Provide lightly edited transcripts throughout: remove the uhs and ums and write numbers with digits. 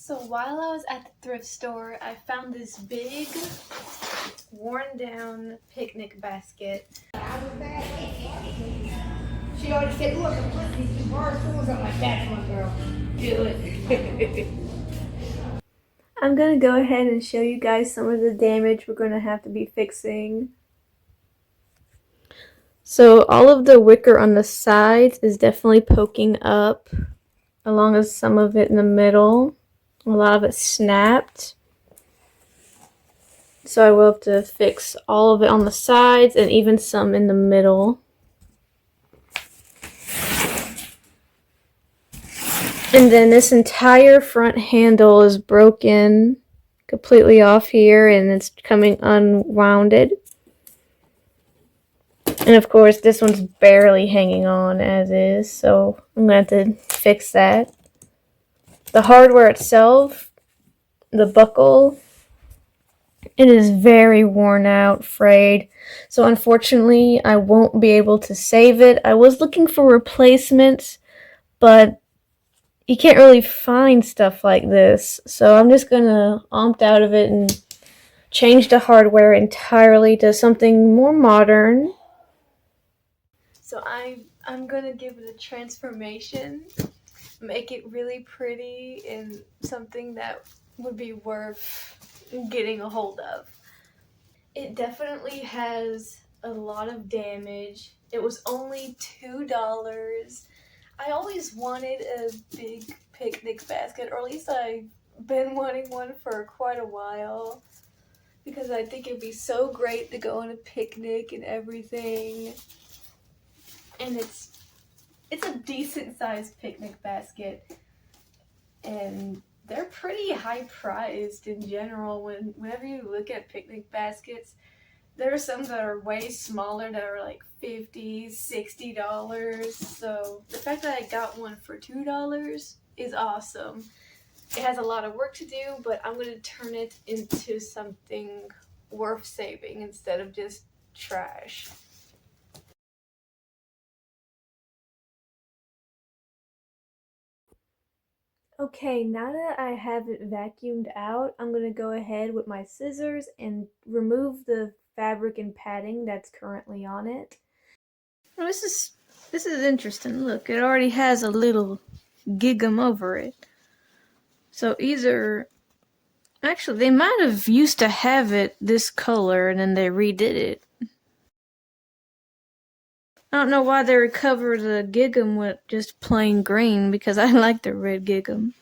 So while I was at the thrift store, I found this big, worn down picnic basket. She already said, look, I'm putting these two bar stools on my back, my girl. Do it. I'm gonna go ahead and show you guys some of the damage we're gonna have to be fixing. So all of the wicker on the sides is definitely poking up, along with some of it in the middle. A lot of it snapped. So I will have to fix all of it on the sides and even some in the middle. And then this entire front handle is broken completely off here and it's coming unwounded. And of course this one's barely hanging on as is, so I'm going to have to fix that. The hardware itself, the buckle, it is very worn out, frayed. So unfortunately I won't be able to save it. I was looking for replacements, but you can't really find stuff like this, so I'm just gonna opt out of it and change the hardware entirely to something more modern. So I'm gonna give it a transformation, make it really pretty and something that would be worth getting a hold of. It definitely has a lot of damage. It was only $2. I always wanted a big picnic basket, or at least I've been wanting one for quite a while, because I think it'd be so great to go on a picnic and everything. And it's a decent sized picnic basket, and they're pretty high priced in general. Whenever you look at picnic baskets, there are some that are way smaller that are like $50, $60. So the fact that I got one for $2 is awesome. It has a lot of work to do, but I'm going to turn it into something worth saving instead of just trash. Okay, now that I have it vacuumed out, I'm going to go ahead with my scissors and remove the fabric and padding that's currently on it. Oh, this is interesting. Look, it already has a little gingham over it. So either, actually, they might have used to have it this color and then they redid it. I don't know why they recovered the gingham with just plain green, because I like the red gingham.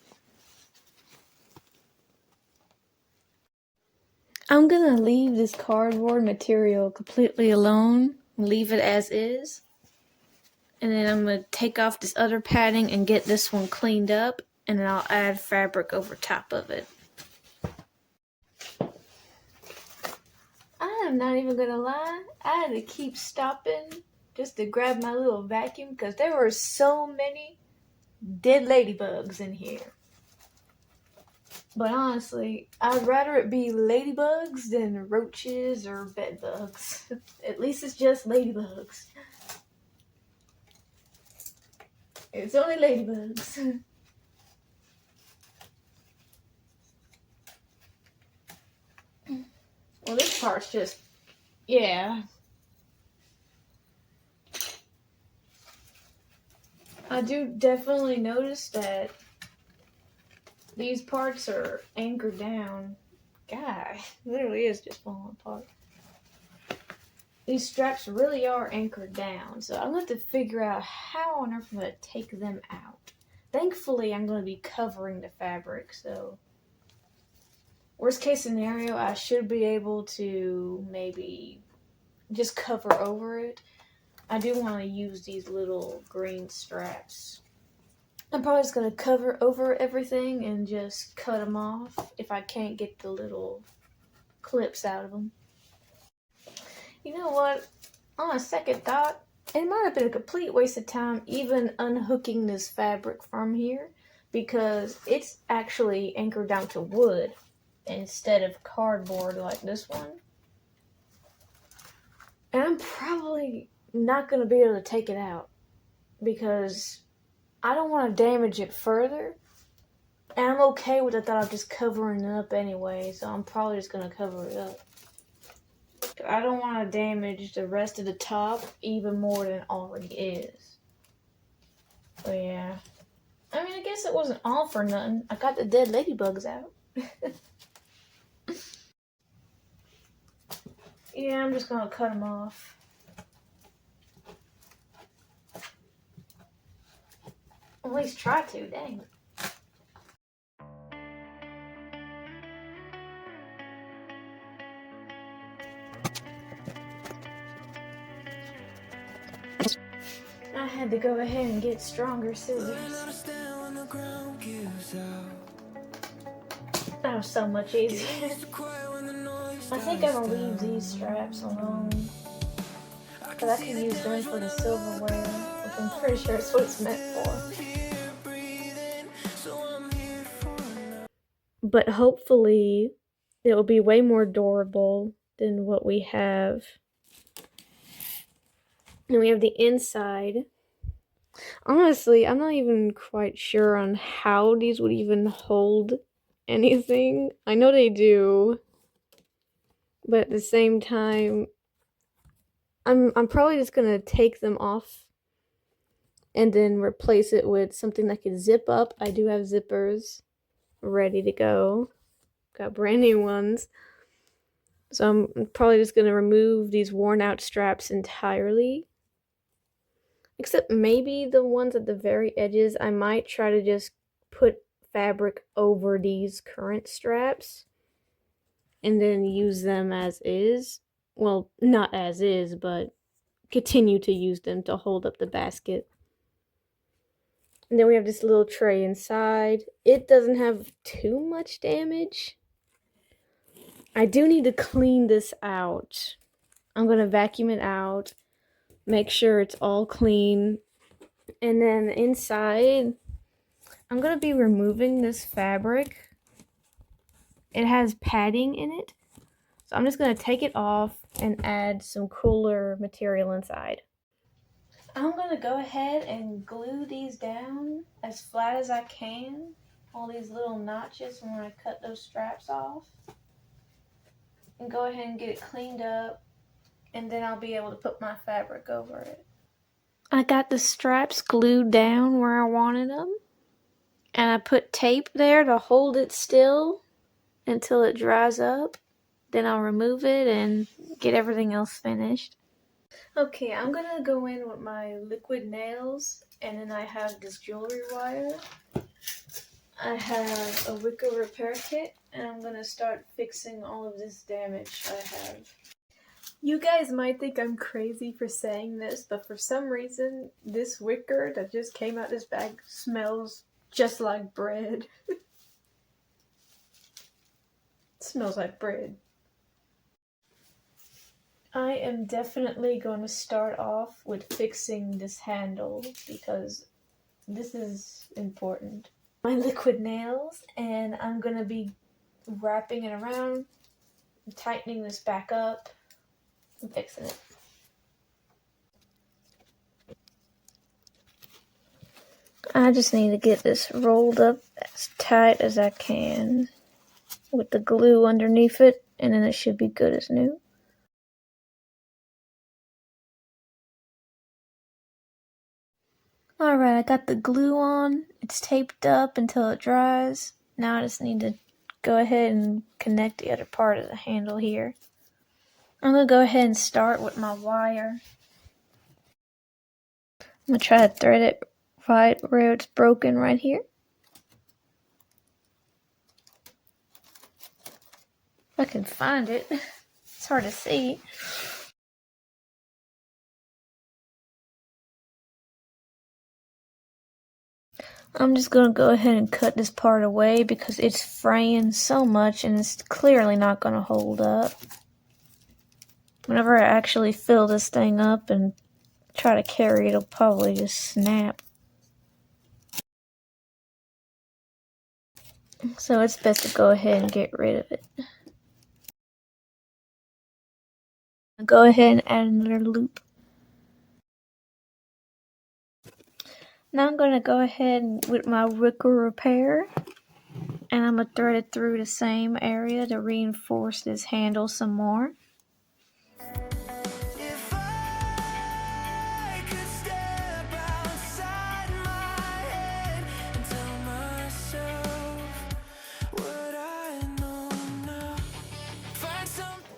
I'm gonna leave this cardboard material completely alone, leave it as is. And then I'm gonna take off this other padding and get this one cleaned up, and then I'll add fabric over top of it. I'm not even gonna lie, I had to keep stopping just to grab my little vacuum because there were so many dead ladybugs in here. But honestly, I'd rather it be ladybugs than roaches or bedbugs. At least it's just ladybugs. It's only ladybugs. Well, this part's just, yeah. I do definitely notice that these parts are anchored down. God, it literally is just falling apart. These straps really are anchored down, so I'm going to have to figure out how on earth I'm going to take them out. Thankfully, I'm going to be covering the fabric, so worst case scenario, I should be able to maybe just cover over it. I do want to use these little green straps. I'm probably just going to cover over everything and just cut them off if I can't get the little clips out of them. You know what? On a second thought, it might have been a complete waste of time even unhooking this fabric from here, because it's actually anchored down to wood instead of cardboard like this one. And I'm probably not going to be able to take it out because I don't want to damage it further. And I'm okay with the thought of just covering it up anyway, so I'm probably just gonna cover it up. I don't want to damage the rest of the top even more than it already is. So yeah. I mean, I guess it wasn't all for nothing. I got the dead ladybugs out. Yeah, I'm just gonna cut them off. At least try to, dang. I had to go ahead and get stronger scissors. That was so much easier. I think I'm gonna leave these straps alone. But I can use them for the silverware, which I'm pretty sure is what it's meant for. But hopefully it will be way more durable than what we have. And we have the inside. Honestly, I'm not even quite sure on how these would even hold anything. I know they do, but at the same time, I'm probably just gonna take them off and then replace it with something that can zip up. I do have zippers ready to go. Got brand new ones. So I'm probably just gonna remove these worn out straps entirely. Except maybe the ones at the very edges, I might try to just put fabric over these current straps and then use them as is. Well, not as is, but continue to use them to hold up the basket. And then we have this little tray inside. It doesn't have too much damage. I do need to clean this out. I'm going to vacuum it out, make sure it's all clean. And then inside, I'm going to be removing this fabric. It has padding in it. So I'm just going to take it off and add some cooler material inside. I'm going to go ahead and glue these down as flat as I can. All these little notches when I cut those straps off. And go ahead and get it cleaned up. And then I'll be able to put my fabric over it. I got the straps glued down where I wanted them. And I put tape there to hold it still until it dries up. Then I'll remove it and get everything else finished. Okay, I'm gonna go in with my liquid nails, and then I have this jewelry wire. I have a wicker repair kit, and I'm gonna start fixing all of this damage I have. You guys might think I'm crazy for saying this, but for some reason, this wicker that just came out this bag smells just like bread. It smells like bread. I am definitely going to start off with fixing this handle because this is important. My liquid nails, and I'm going to be wrapping it around, tightening this back up, and fixing it. I just need to get this rolled up as tight as I can with the glue underneath it, and then it should be good as new. Alright, I got the glue on. It's taped up until it dries. Now I just need to go ahead and connect the other part of the handle here. I'm going to go ahead and start with my wire. I'm going to try to thread it right where it's broken right here. If I can find it. It's hard to see. I'm just going to go ahead and cut this part away because it's fraying so much and it's clearly not going to hold up. Whenever I actually fill this thing up and try to carry it, it'll probably just snap. So it's best to go ahead and get rid of it. Go ahead and add another loop. Now I'm going to go ahead with my wicker repair And I'm going to thread it through the same area to reinforce this handle some more.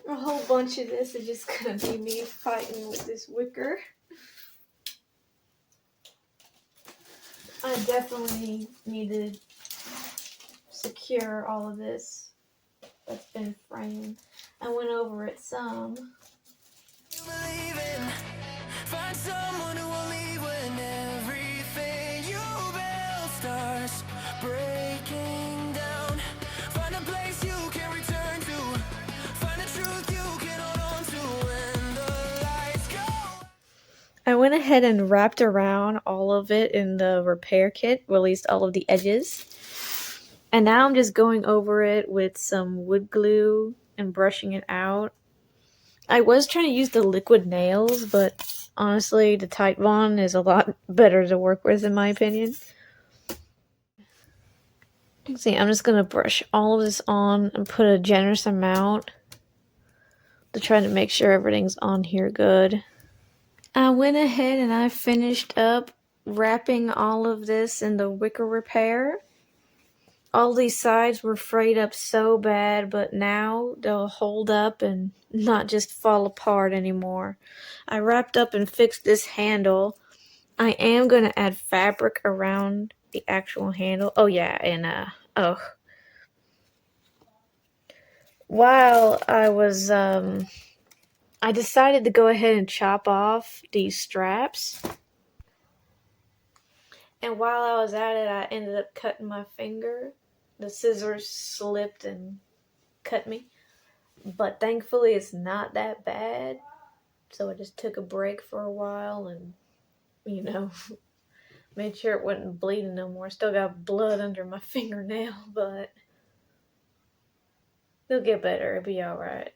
A whole bunch of this is just going to be me fighting with this wicker. I definitely need to secure all of this that's been framed. I went over it some. Find someone who will leave when everything you build starts breaking down. Find a place you can return to. Find a truth you can hold on to when the lights go. I went ahead and wrapped around all of it in the repair kit, released all of the edges. And now I'm just going over it with some wood glue and brushing it out. I was trying to use the liquid nails, but honestly, the Titebond is a lot better to work with in my opinion. See, I'm just going to brush all of this on and put a generous amount to try to make sure everything's on here good. I went ahead and I finished up wrapping all of this in the wicker repair. All these sides were frayed up so bad, but now they'll hold up and not just fall apart anymore. I wrapped up and fixed this handle. I am going to add fabric around the actual handle. Oh yeah, and while I was I decided to go ahead and chop off these straps. And while I was at it, I ended up cutting my finger. The scissors slipped and cut me. But thankfully it's not that bad. So I just took a break for a while and, you know, made sure it wasn't bleeding no more. Still got blood under my fingernail, but it'll get better. It'll be alright.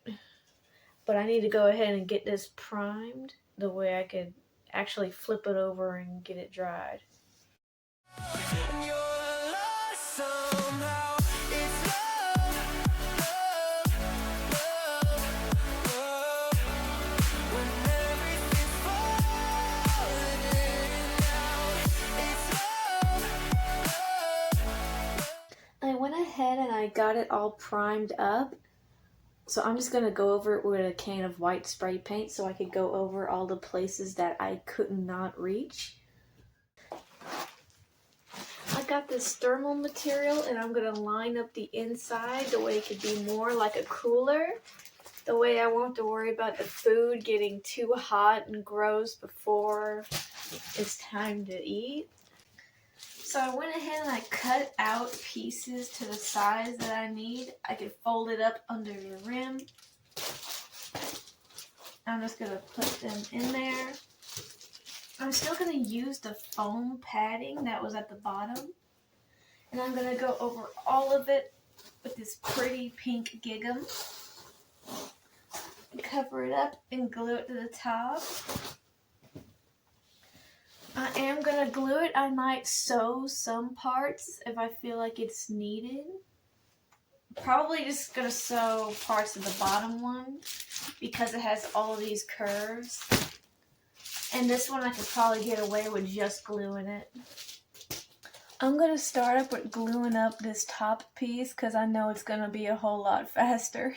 But I need to go ahead and get this primed the way I could actually flip it over and get it dried. I went ahead and I got it all primed up. So I'm just going to go over it with a can of white spray paint so I could go over all the places that I could not reach. I got this thermal material and I'm going to line up the inside the way it could be more like a cooler. The way I won't have to worry about the food getting too hot and gross before it's time to eat. So I went ahead and I cut out pieces to the size that I need. I could fold it up under the rim. I'm just going to put them in there. I'm still going to use the foam padding that was at the bottom. And I'm going to go over all of it with this pretty pink gingham. Cover it up and glue it to the top. I am going to glue it. I might sew some parts if I feel like it's needed. Probably just going to sew parts of the bottom one because it has all of these curves. And this one I could probably get away with just gluing it. I'm going to start up with gluing up this top piece because I know it's going to be a whole lot faster.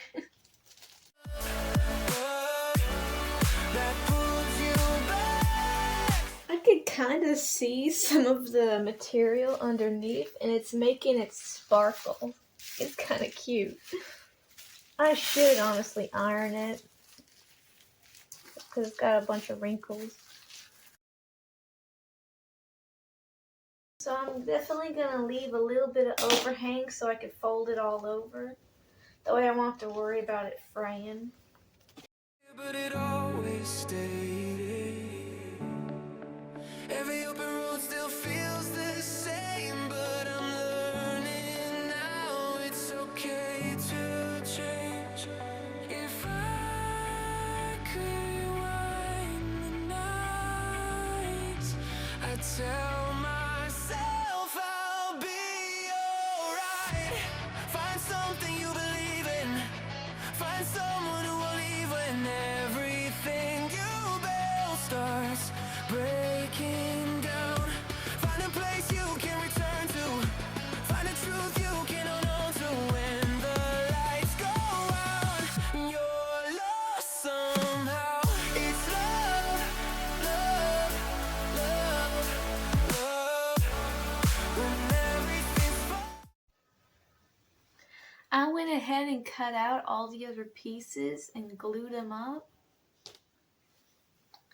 I could kind of see some of the material underneath and it's making it sparkle. It's kind of cute. I should honestly iron it because it's got a bunch of wrinkles. So I'm definitely going to leave a little bit of overhang so I can fold it all over. That way I won't have to worry about it fraying. But it always stayed. Every open road still feels the same, but I'm learning now it's okay to change. If I could rewind the nights, I'd tell myself I'll be alright. Find someone who will leave when everything you build starts breaking down. Find a place you can return to. Find a truth you can hold on to when the lights go out and you're lost somehow. It's love, love, love, love. When everything's I went ahead and cut out all the other pieces and glued them up.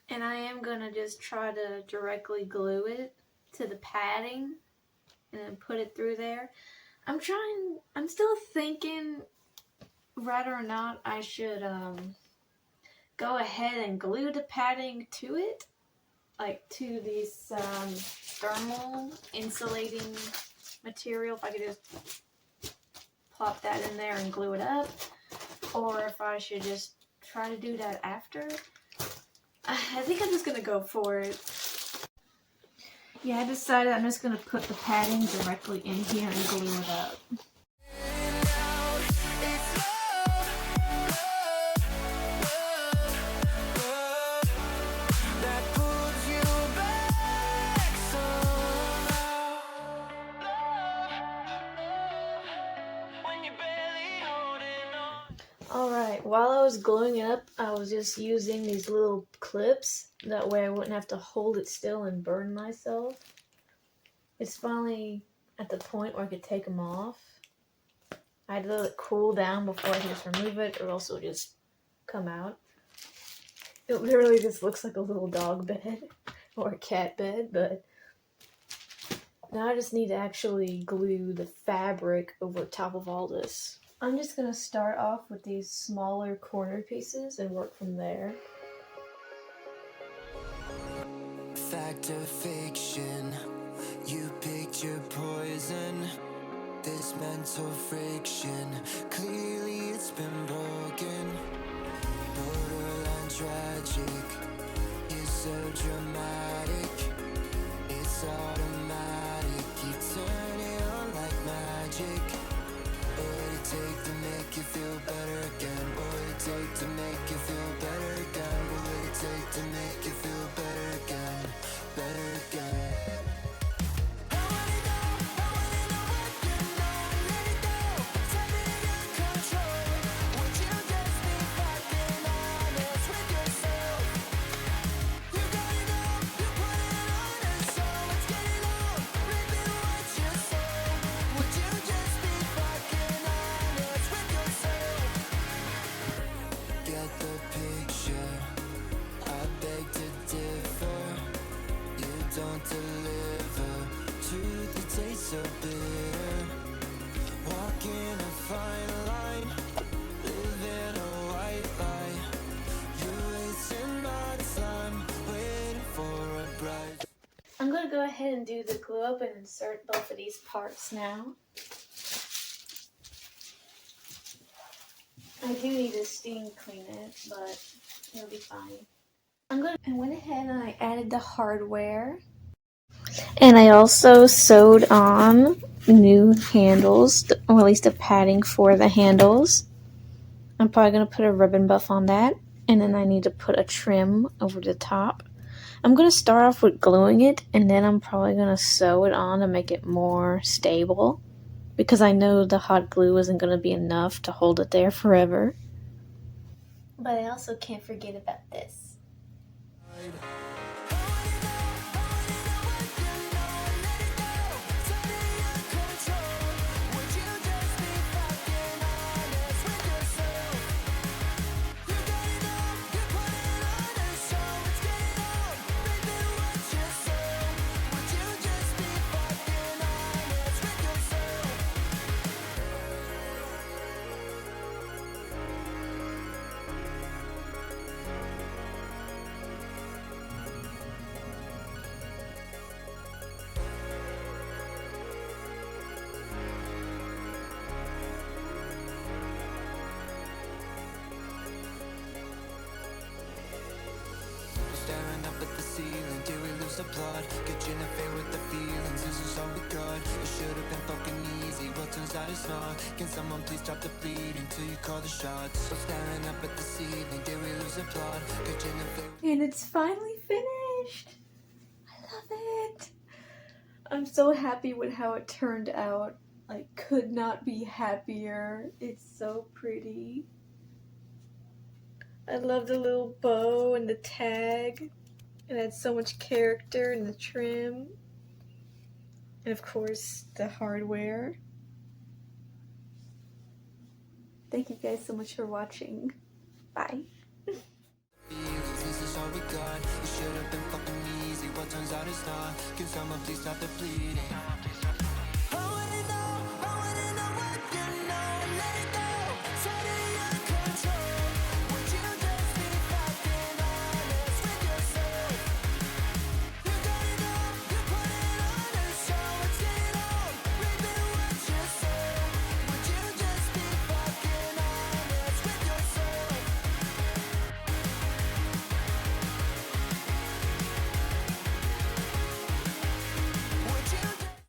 And I am going to just try to directly glue it to the padding and then put it through there. I'm still thinking whether or not I should go ahead and glue the padding to it, like to these thermal insulating material, if I could just plop that in there and glue it up, or if I should just try to do that after. I think I'm just gonna go for it. Yeah, I decided I'm just gonna put the padding directly in here and glue it up. Alright, while I was gluing it up, I was just using these little clips. That way I wouldn't have to hold it still and burn myself. It's finally at the point where I could take them off. I had to let it cool down before I could just remove it, or else it would just come out. It literally just looks like a little dog bed or a cat bed, but now I just need to actually glue the fabric over top of all this. I'm just going to start off with these smaller corner pieces and work from there. Fact or fiction, you picked your poison. This mental friction, clearly it's been broken. Borderline tragic, you're so dramatic. It's automatic, you turn it on like magic. What would it take to make you feel better again? What would it take to make you feel better again? What would it take to make you feel better again? Better again. Don't deliver, truth it tastes so bitter. Walking a fine line, living a white lie. You're wasting my time, waiting for a bright. I'm going to go ahead and do the glue up and insert both of these parts now. I do need to steam clean it, but it'll be fine. I went ahead and I added the hardware. And I also sewed on new handles, or at least the padding for the handles. I'm probably going to put a ribbon buff on that. And then I need to put a trim over the top. I'm going to start off with gluing it, and then I'm probably going to sew it on to make it more stable. Because I know the hot glue isn't going to be enough to hold it there forever. But I also can't forget about this. lose the plot. Catching a fade with the feelings, this is all we got. It should have been fucking easy, but turns out it's not. Can someone please stop the bleeding till you call the shots? So staring up at the ceiling, did we lose the plot? Catching a fade. And it's finally finished. I love it. I'm so happy with how it turned out. I could not be happier. It's so pretty. I love the little bow and the tag. It adds so much character in the trim. And of course, the hardware. Thank you guys so much for watching. Bye. This is all we got. It should have been fucking easy, but turns out it's not. Can someone please stop the bleeding?